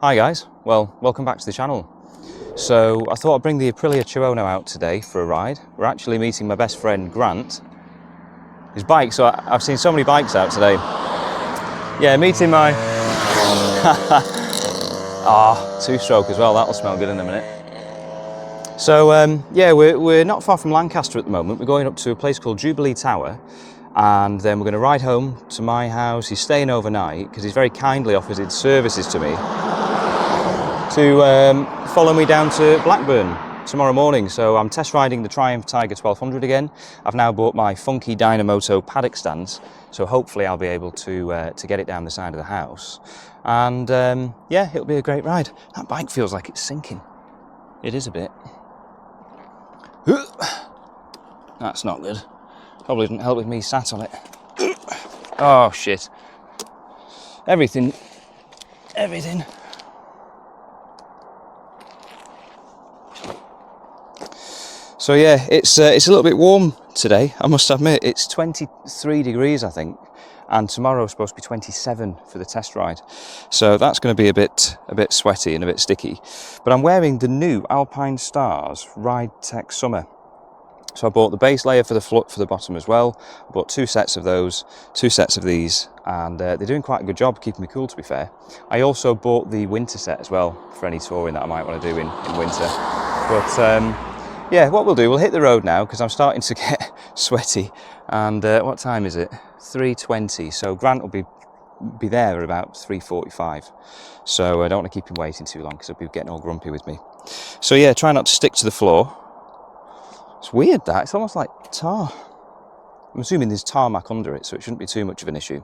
Hi guys, well, welcome back to the channel. So I thought I'd bring the Aprilia Tuono out today for a ride. We're actually meeting my best friend Grant. His bike, so I've seen so many bikes out today. Yeah, meeting my two-stroke as well, that'll smell good in a minute. So yeah, we're not far from Lancaster at the moment. We're going up to a place called Jubilee Tower, and then we're going to ride home to my house. He's staying overnight because he's very kindly offered his services to me to follow me down to Blackburn tomorrow morning. So I'm test riding the Triumph Tiger 1200 again. I've now bought my funky Dynamoto paddock stands, so hopefully I'll be able to get it down the side of the house. And yeah, it'll be a great ride. That bike feels like it's sinking. It is a bit. That's not good. Probably didn't help with me sat on it. Oh shit. Everything. So yeah, it's a little bit warm today, I must admit. It's 23 degrees, I think, and tomorrow's supposed to be 27 for the test ride. So that's going to be a bit sweaty and a bit sticky. But I'm wearing the new Alpine Stars Ride Tech Summer. So I bought the base layer for the bottom as well. I bought 2 sets of those, 2 sets of these, and they're doing quite a good job keeping me cool, to be fair. I also bought the winter set as well for any touring that I might want to do in winter. But yeah, what we'll do, we'll hit the road now because I'm starting to get sweaty. And what time is it? 3:20. So Grant will be there at about 3:45. So I don't want to keep him waiting too long because he'll be getting all grumpy with me. So yeah, try not to stick to the floor. It's weird that, it's almost like tar. I'm assuming there's tarmac under it, so it shouldn't be too much of an issue.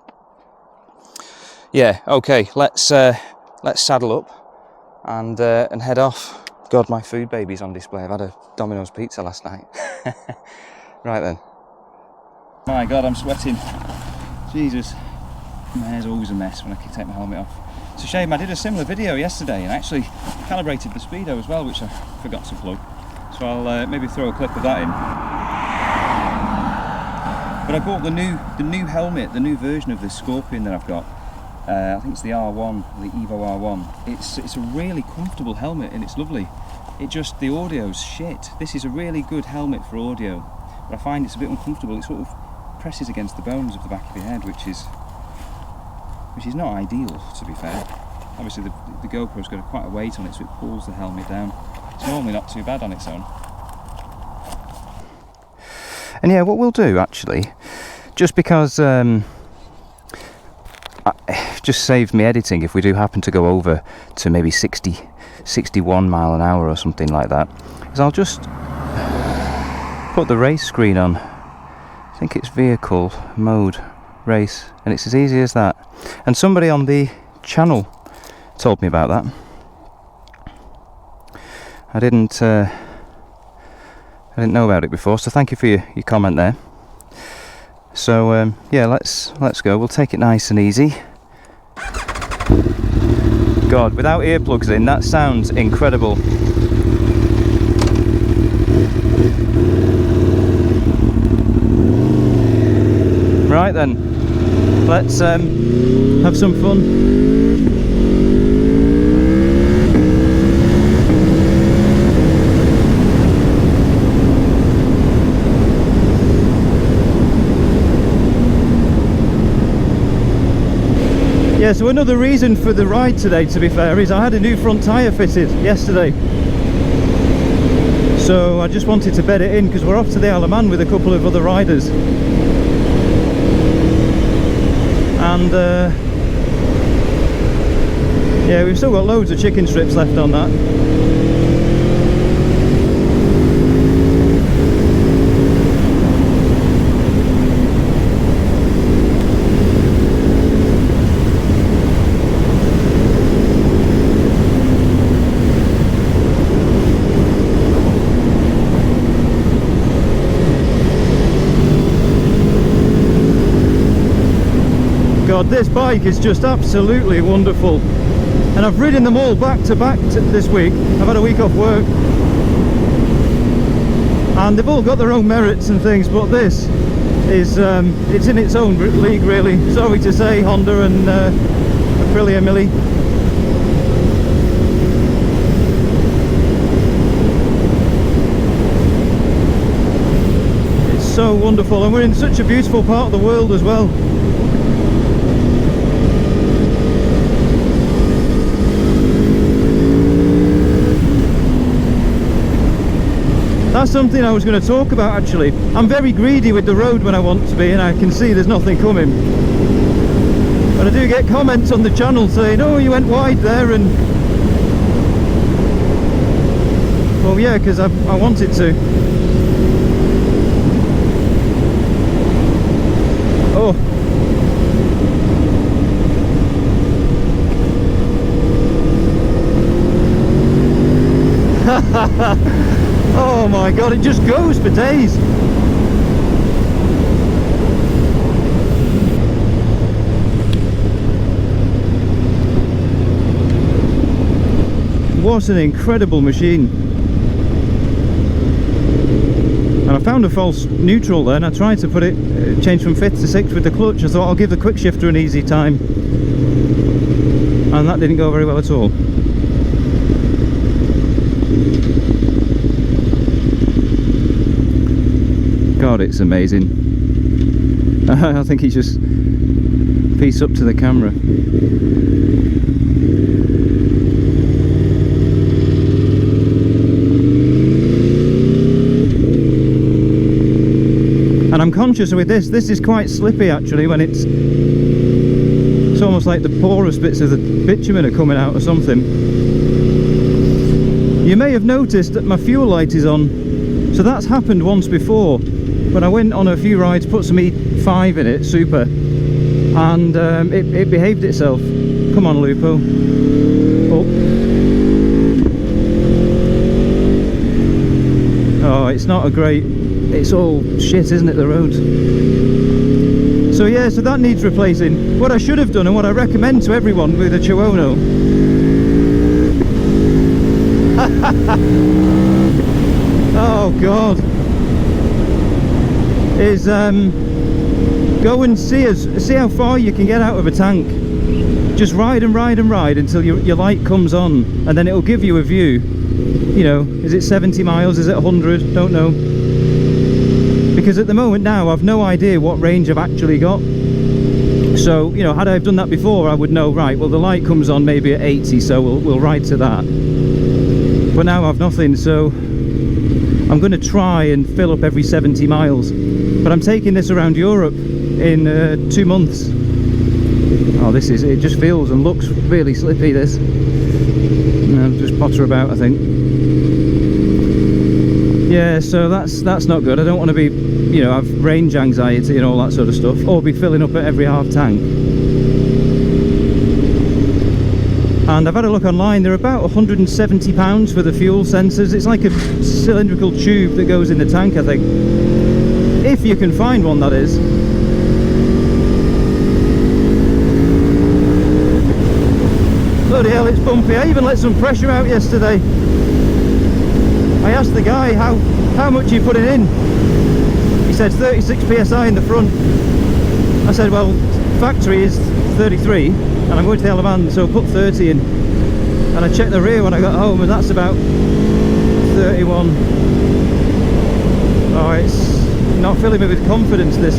Yeah, okay, let's saddle up and head off. God, my food baby's on display. I've had a Domino's pizza last night. Right then. My God, I'm sweating. Jesus. My hair's always a mess when I take my helmet off. It's a shame, I did a similar video yesterday and actually calibrated the speedo as well, which I forgot to plug. So I'll maybe throw a clip of that in. But I bought the new helmet, the new version of this Scorpion that I've got. I think it's the R1, the Evo R1. It's a really comfortable helmet and it's lovely. The audio's shit. This is a really good helmet for audio, but I find it's a bit uncomfortable. It sort of presses against the bones of the back of your head, which is not ideal, to be fair. Obviously the GoPro's got quite a weight on it, so it pulls the helmet down. It's normally not too bad on its own. And yeah, what we'll do actually, just because it just saved me editing if we do happen to go over to maybe 61 mile an hour or something like that, is I'll just put the race screen on. I think it's vehicle mode race, and it's as easy as that. And somebody on the channel told me about that. I didn't know about it before, so thank you for your comment there. So yeah, let's go. We'll take it nice and easy. God, without earplugs in, that sounds incredible. Right then, let's have some fun. Yeah, so another reason for the ride today, to be fair, is I had a new front tyre fitted yesterday. So I just wanted to bed it in because we're off to the Isle of Man with a couple of other riders. And yeah, we've still got loads of chicken strips left on that. God, this bike is just absolutely wonderful, and I've ridden them all back to back this week. I've had a week off work and they've all got their own merits and things, but this is it's in its own league really. Sorry to say, Honda and Aprilia Millie. wonderful, and we're in such a beautiful part of the world as well. That's something I was going to talk about actually. I'm very greedy with the road when I want to be, and I can see there's nothing coming. But I do get comments on the channel saying, oh, you went wide there, and well, yeah, because I wanted to. Oh. Oh my god, it just goes for days. What an incredible machine. And I found a false neutral there, and I tried to put it, change from 5th to 6th with the clutch. I thought I'll give the quick shifter an easy time, and that didn't go very well at all. God, it's amazing. I think he's just pieced up to the camera. And I'm conscious with this is quite slippy actually, when it's almost like the porous bits of the bitumen are coming out or something. You may have noticed that my fuel light is on, so that's happened once before. When I went on a few rides, put some E5 in it, super, and it behaved itself. Come on, Lupo. Oh, it's not a great, it's all shit, isn't it, the road? So yeah, so that needs replacing. What I should have done, and what I recommend to everyone with a Tuono, oh god, is go and see how far you can get out of a tank. Just ride and ride and ride until your light comes on, and then it'll give you a view. You know, is it 70 miles, is it 100, don't know, because at the moment now I've no idea what range I've actually got. So, you know, had I have done that before, I would know, right, well, the light comes on maybe at 80, so we'll ride to that. But now I've nothing, so I'm going to try and fill up every 70 miles. But I'm taking this around Europe in 2 months. Oh, it just feels and looks really slippy, this. I'll just potter about, I think. Yeah, so that's not good. I don't want to be, you know, have range anxiety and all that sort of stuff, or be filling up at every half tank. And I've had a look online, they're about £170 for the fuel sensors. It's like a cylindrical tube that goes in the tank, I think. If you can find one, that is. Bloody hell, it's bumpy. I even let some pressure out yesterday. I asked the guy how much you putting in. He said 36 psi in the front. I said, well, factory is 33 and I'm going to the Isle of Man, so put 30 in. And I checked the rear when I got home, and that's about 31. Oh, it's not filling me with confidence, this.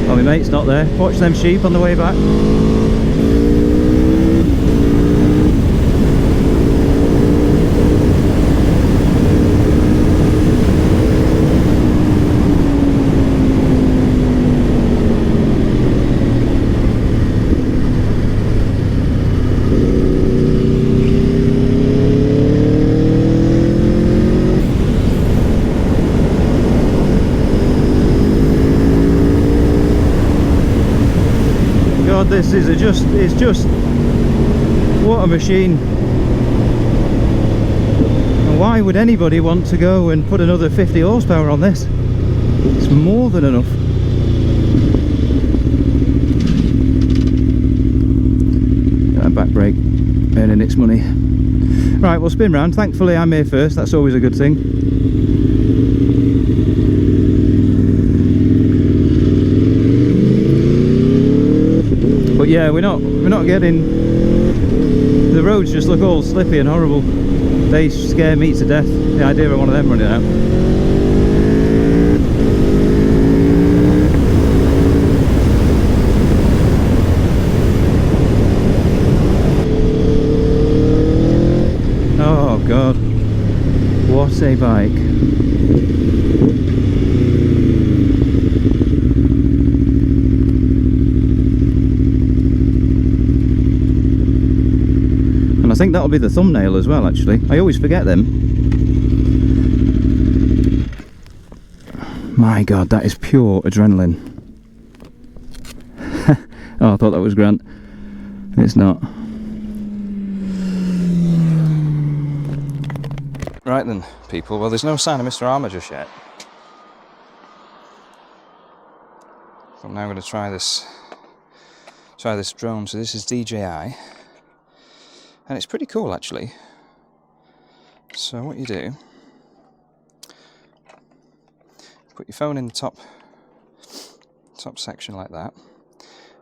Oh, my mate's not there. Watch them sheep on the way back. This is it's just what a machine. And why would anybody want to go and put another 50 horsepower on this? It's more than enough. Back brake earning its money. Right, we'll spin round. Thankfully I'm here first, that's always a good thing. But yeah, we're not getting the roads just look all slippy and horrible. They scare me to death, the idea of one of them running out. Oh God, what a bike. And I think that'll be the thumbnail as well, actually. I always forget them. My God, that is pure adrenaline. Oh, I thought that was Grant. It's not. Right then, people. Well, there's no sign of Mr. Armour just yet. So I'm now going to try this drone. So this is DJI, and it's pretty cool actually. So what you do, put your phone in the top section like that.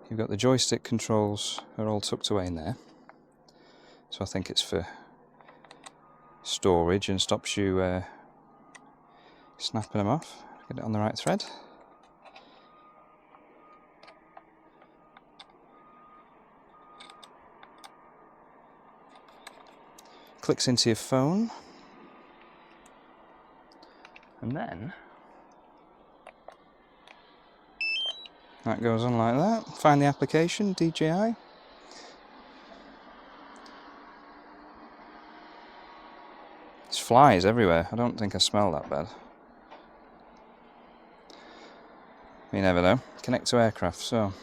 You've got the joystick controls are all tucked away in there. So I think it's for storage and stops you snapping them off. Get it on the right thread. Clicks into your phone, and then that goes on like that. Find the application, DJI. There's flies everywhere. I don't think I smell that bad. You never know. Connect to aircraft, so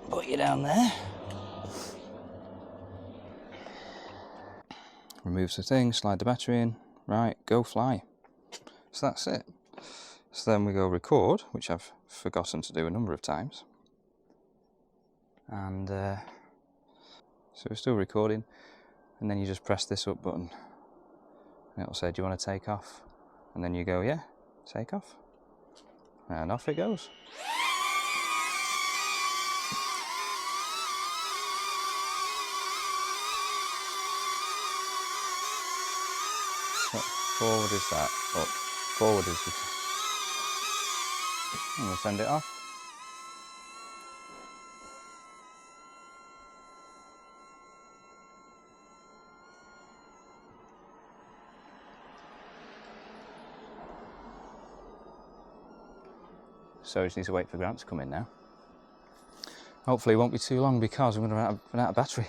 put you down there. Removes the thing, slide the battery in. Right, go fly. So that's it. So then we go record, which I've forgotten to do a number of times. And so we're still recording. And then you just press this up button. And it'll say, do you want to take off? And then you go, yeah, take off. And off it goes. What forward is that? Up. Forward is this. And we'll send it off. So I just need to wait for Grant to come in now. Hopefully it won't be too long because I'm going to run out of battery.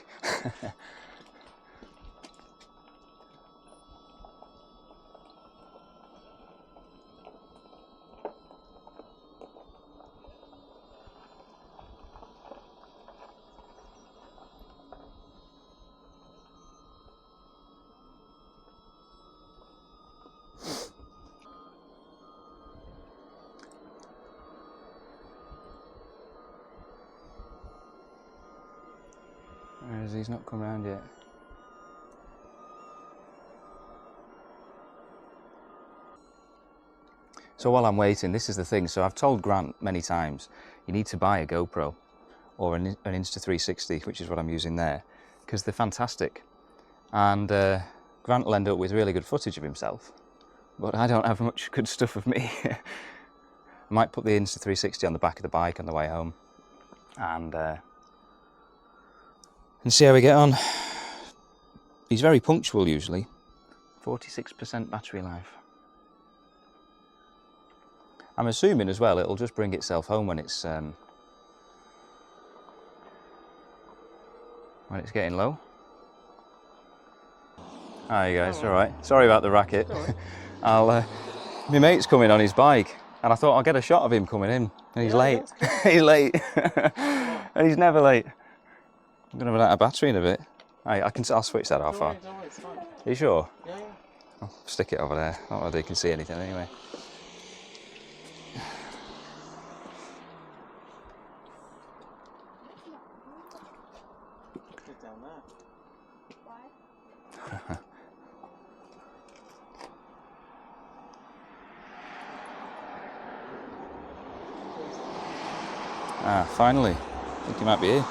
Where is he? He's not come round yet. So while I'm waiting, this is the thing. So I've told Grant many times, you need to buy a GoPro or an Insta360, which is what I'm using there, because they're fantastic. And Grant will end up with really good footage of himself, but I don't have much good stuff of me. I might put the Insta360 on the back of the bike on the way home and see how we get on. He's very punctual usually. 46% battery life. I'm assuming as well it'll just bring itself home when it's getting low. Hi guys, all right. Sorry about the racket. Right. My mate's coming on his bike, and I thought I'll get a shot of him coming in, and he's late. He's late, and he's never late. I'm gonna run out of battery in a bit. I'll switch that off. Don't worry, it's fine. Are you sure? Yeah. I'll stick it over there. Not that they can see anything anyway. Put down there. Why? Ah, finally. I think he might be here.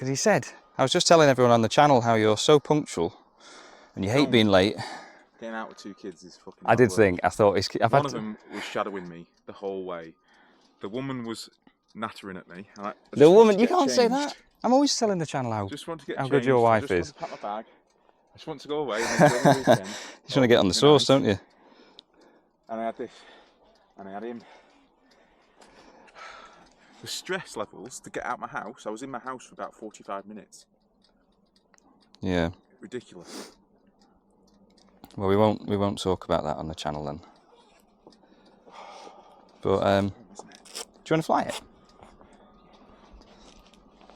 Because he said, I was just telling everyone on the channel how you're so punctual and you hate being late. Getting out with 2 kids is fucking I did hard think, work. I thought One of them was shadowing me the whole way. The woman was nattering at me. And the woman, you can't say that. I'm always telling the channel how good your wife is. I just want to pack my bag. I just want to go away and enjoy the weekend. You just want to get on the sauce, don't you? And I had this, and I had him. The stress levels to get out my house. I was in my house for about 45 minutes. Yeah. Ridiculous. Well, we won't talk about that on the channel then. But do you want to fly it?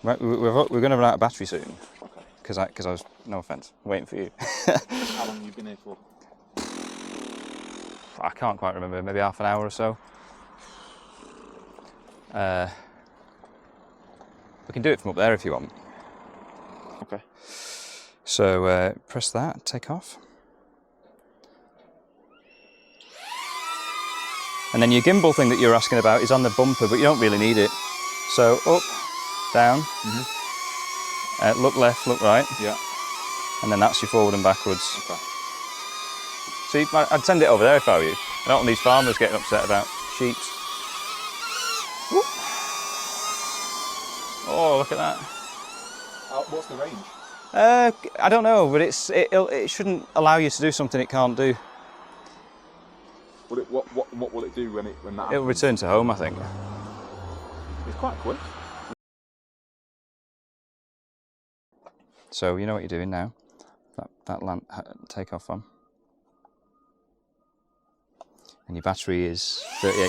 Right, we're going to run out of battery soon. Because I was, no offence, waiting for you. How long have you been here for? I can't quite remember, maybe half an hour or so. We can do it from up there if you want. Okay. So press that, take off. And then your gimbal thing that you were asking about is on the bumper, but you don't really need it. So up, down, look left, look right. Yeah. And then that's your forward and backwards. Okay. See, I'd send it over there if I were you. I don't want these farmers getting upset about sheep. Oh, look at that. What's the range? I don't know, but it shouldn't allow you to do something it can't do. What will it do when that happens? It'll return to home, I think. It's quite quick. So you know what you're doing now. Take off on. And your battery is 38%. Okay.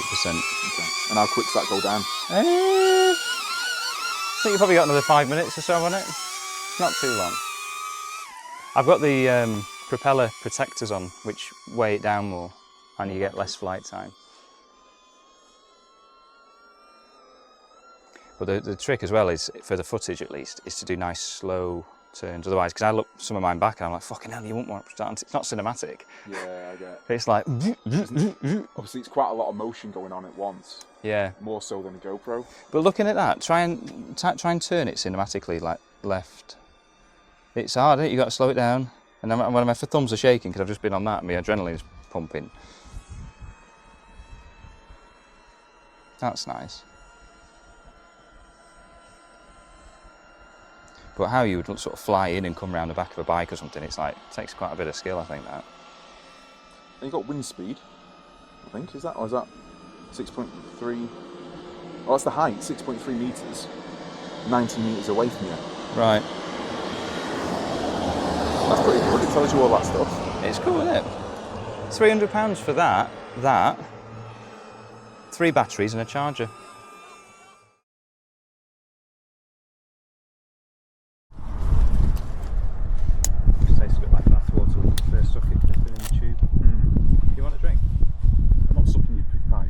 And how quick does that go down? I think you've probably got another 5 minutes or so on it. Not too long. I've got the propeller protectors on, which weigh it down more, and you get less flight time. But the trick as well is, for the footage at least, is to do nice slow turns. Otherwise, because I look some of mine back and I'm like, fucking hell, you won't want to start. It's not cinematic. Yeah, I get it. It's like... Obviously, it's quite a lot of motion going on at once. Yeah. More so than a GoPro. But looking at that, try and turn it cinematically, like left. It's hard, isn't it? You've got to slow it down. And then when my thumbs are shaking, because I've just been on that, and my adrenaline's pumping. That's nice. But how you would sort of fly in and come around the back of a bike or something, it's like, it takes quite a bit of skill, I think, that. And you've got wind speed, I think, is that? Or is that 6.3? Oh, that's the height, 6.3 metres. 90 metres away from you. Right. That's pretty good, it tells you all that stuff. It's cool, isn't it? £300 for that, 3 batteries and a charger. Tastes a bit like bathwater when you first suck it in the tube. Do you want a drink? I'm not sucking your pipe.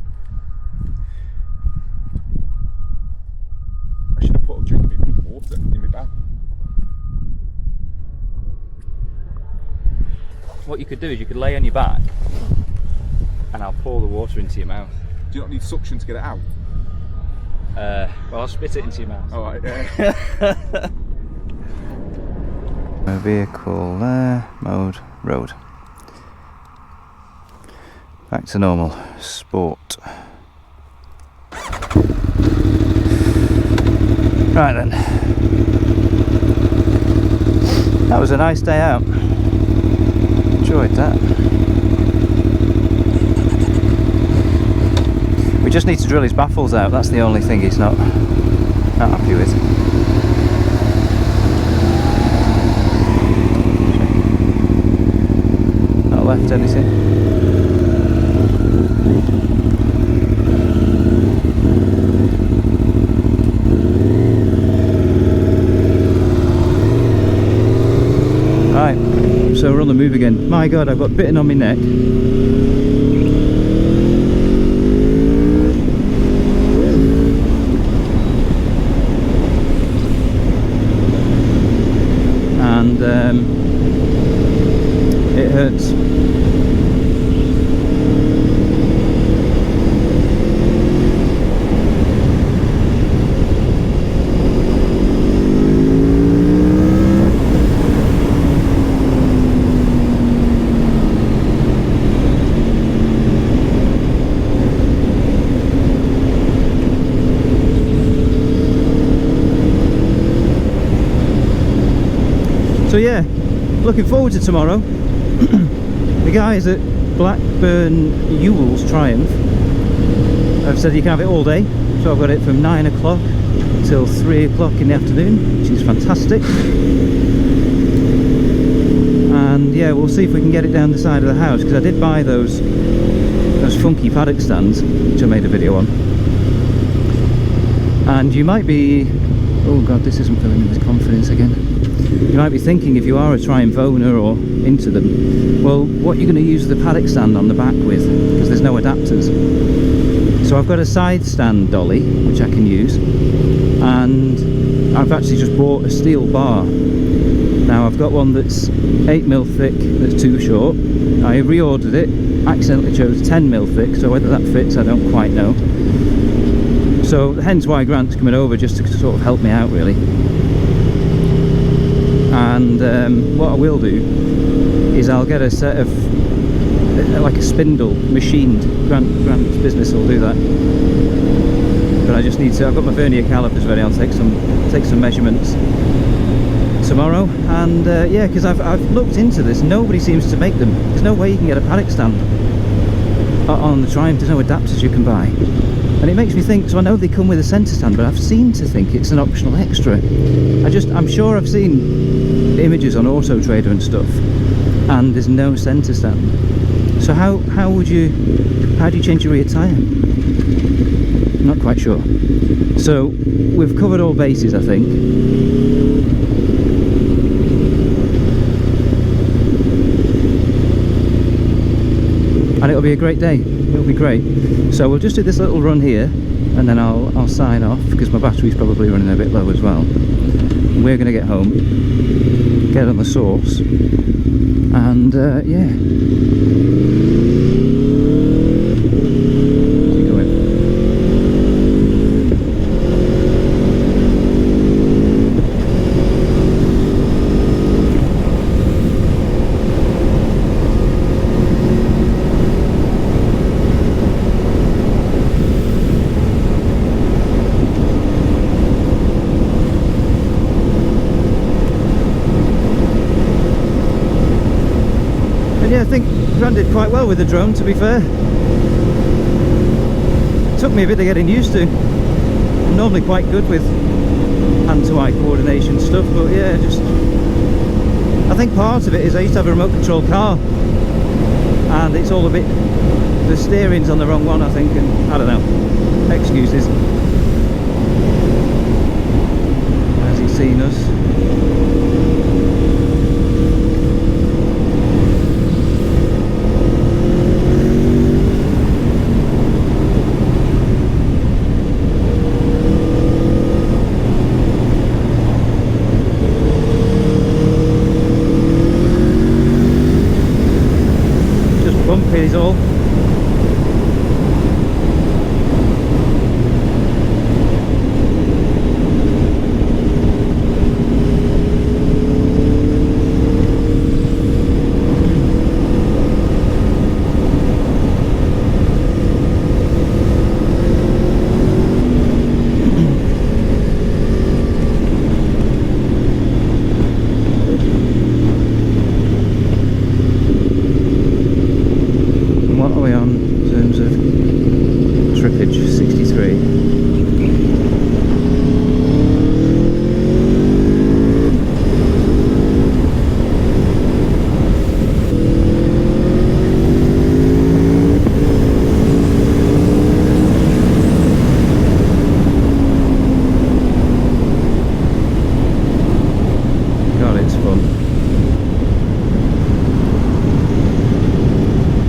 I should have put a drink of water in my bag. What you could do is you could lay on your back and I'll pour the water into your mouth. Do you not need suction to get it out? Well, I'll spit it into your mouth. Alright, yeah. Vehicle there, mode, road. Back to normal, sport. Right then. That was a nice day out. Enjoyed that. We just need to drill his baffles out, that's the only thing he's not happy with. Not left anything. Right, so we're on the move again. My God, I've got bitten on my neck. And it hurts. So yeah, looking forward to tomorrow. The guys at Blackburn Ewell's Triumph have said you can have it all day, so I've got it from 9 o'clock till 3 o'clock in the afternoon, which is fantastic. And yeah, we'll see if we can get it down the side of the house, because I did buy those funky paddock stands, which I made a video on. And you might be, oh god, this isn't filling me with confidence again. You might be thinking, if you are a Triumph owner or into them, well, what you're going to use the paddock stand on the back with, because there's no adapters. So I've got a side stand dolly which I can use, and I've actually just bought a steel bar. Now I've got one that's 8mm thick, that's too short. I reordered it, accidentally chose 10mm thick, so whether that fits I don't quite know. So hence why Grant's coming over, just to sort of help me out really. And what I will do is I'll get a set of like a spindle machined. Grant's business will do that, but I just need to, I've got my vernier calipers ready. I'll take some measurements tomorrow. And yeah, because I've looked into this, nobody seems to make them. There's no way you can get a paddock stand on the Triumph. There's no adapters you can buy, and it makes me think, so I know they come with a centre stand, but I've seemed to think it's an optional extra. I'm sure I've seen images on Auto Trader and stuff, and there's no centre stand. So how do you change your rear tyre? I'm not quite sure. So we've covered all bases, I think. And it'll be a great day. It'll be great. So we'll just do this little run here, and then I'll sign off, because my battery's probably running a bit low as well. We're going to get home, get on the source, and yeah. Keep going. Yeah, I think Grant did quite well with the drone, to be fair. It took me a bit of getting used to. I'm normally quite good with hand-to-eye coordination stuff, but yeah, I think part of it is I used to have a remote control car, and it's all a bit, the steering's on the wrong one, I think, and I don't know, excuses. Has he seen us? Is all.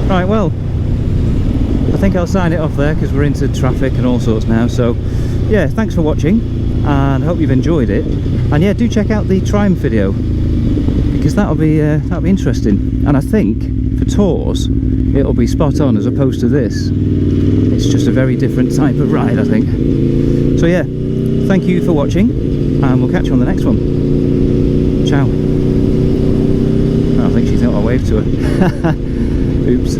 Right, well, I think I'll sign it off there, because we're into traffic and all sorts now. So yeah, thanks for watching, and hope you've enjoyed it. And yeah, do check out the Triumph video, because that'll be interesting. And I think for tours it'll be spot on, as opposed to this. It's just a very different type of ride, I think. So yeah, thank you for watching, and we'll catch you on the next one. Ciao. I think she thought I waved to her. Oops.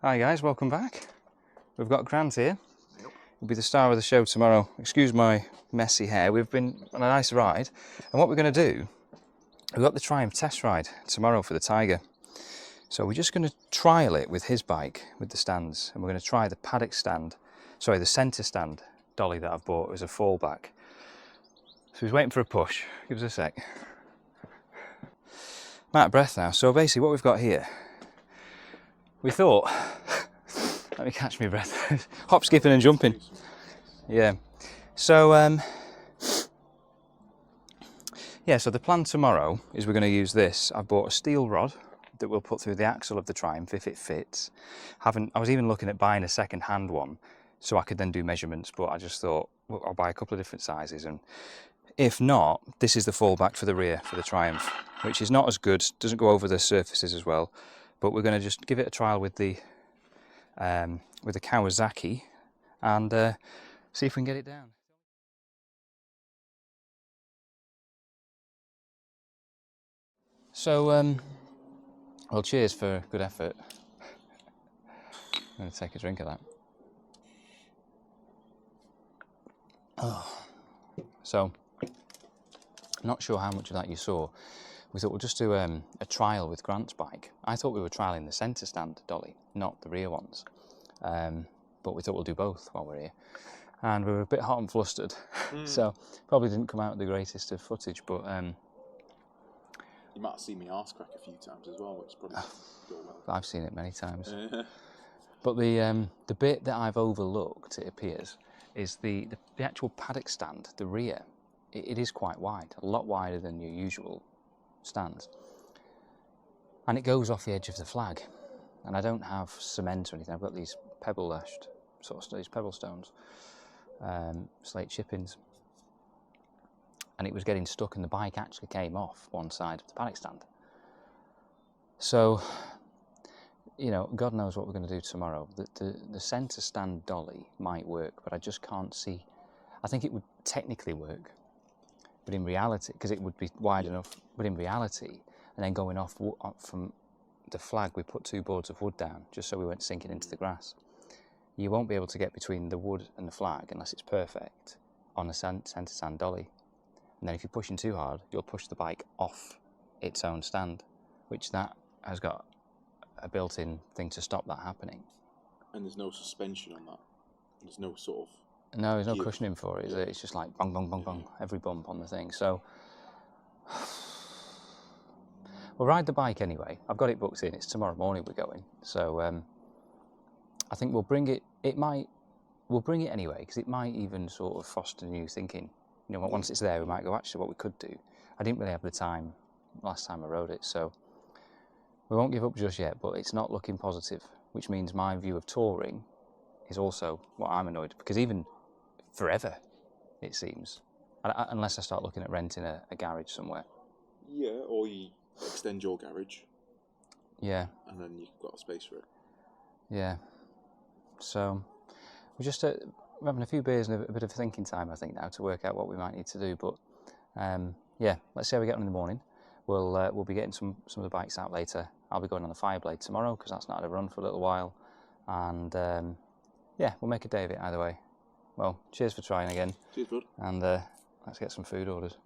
Hi guys, welcome back. We've got Grant here. Yep. will be the star of the show tomorrow. Excuse my messy hair. We've been on a nice ride, and what we're going to do, we've got the Triumph test ride tomorrow for the Tiger. So we're just going to trial it with his bike, with the stands, and we're going to try the paddock stand, sorry, the centre stand dolly that I've bought as a fallback. So he's waiting for a push. Give us a sec. I'm out of breath now. So basically what we've got here, we thought, let me catch my breath, hop, skipping and jumping. Yeah. So, yeah, so the plan tomorrow is we're going to use this. I've bought a steel rod that we'll put through the axle of the Triumph if it fits. I was even looking at buying a second-hand one so I could then do measurements, but I just thought, well, I'll buy a couple of different sizes, and if not, this is the fallback for the rear for the Triumph, which is not as good, doesn't go over the surfaces as well, but we're going to just give it a trial with the Kawasaki and see if we can get it down. So, well, cheers for good effort. I'm going to take a drink of that. Oh. So, not sure how much of that you saw. We thought we'll just do a trial with Grant's bike. I thought we were trialling the centre stand dolly, not the rear ones. But we thought we'll do both while we're here. And we were a bit hot and flustered, so probably didn't come out with the greatest of footage, but... you might have seen me arse crack a few times as well, which probably go well. I've seen it many times. But the bit that I've overlooked, it appears, is the actual paddock stand, the rear. It is quite wide, a lot wider than your usual stands. And it goes off the edge of the flag. And I don't have cement or anything. I've got these pebble lashed, sort of these pebble stones, slate chippings. And it was getting stuck, and the bike actually came off one side of the paddock stand. So, you know, God knows what we're going to do tomorrow. The centre stand dolly might work, but I just can't see. I think it would technically work, but in reality, because it would be wide enough, but in reality, and then going off from the flag, we put 2 boards of wood down, just so we weren't sinking into the grass. You won't be able to get between the wood and the flag unless it's perfect on a centre stand dolly. And then if you're pushing too hard, you'll push the bike off its own stand, which that has got a built-in thing to stop that happening. And there's no suspension on that? There's no sort of... No, there's no cushioning for it, is it? It's just like bang, bang, bang, bang, every bump on the thing. So, we'll ride the bike anyway. I've got it booked in. It's tomorrow morning we're going. So, I think we'll bring it. We'll bring it anyway, because it might even sort of foster new thinking. You know, once it's there, we might go, actually, what we could do. I didn't really have the time last time I rode it, so we won't give up just yet, but it's not looking positive, which means my view of touring is also what I'm annoyed, because even forever, it seems, unless I start looking at renting a garage somewhere. Yeah, or you extend your garage. Yeah. And then you've got a space for it. Yeah. So, we're just we're having a few beers and a bit of thinking time, I think, now, to work out what we might need to do. But yeah, let's see how we get on in the morning. We'll be getting some of the bikes out later. I'll be going on the Fireblade tomorrow, because that's not had a run for a little while. And yeah, we'll make a day of it either way. Well, cheers for trying again. Cheers, bud. And let's get some food ordered.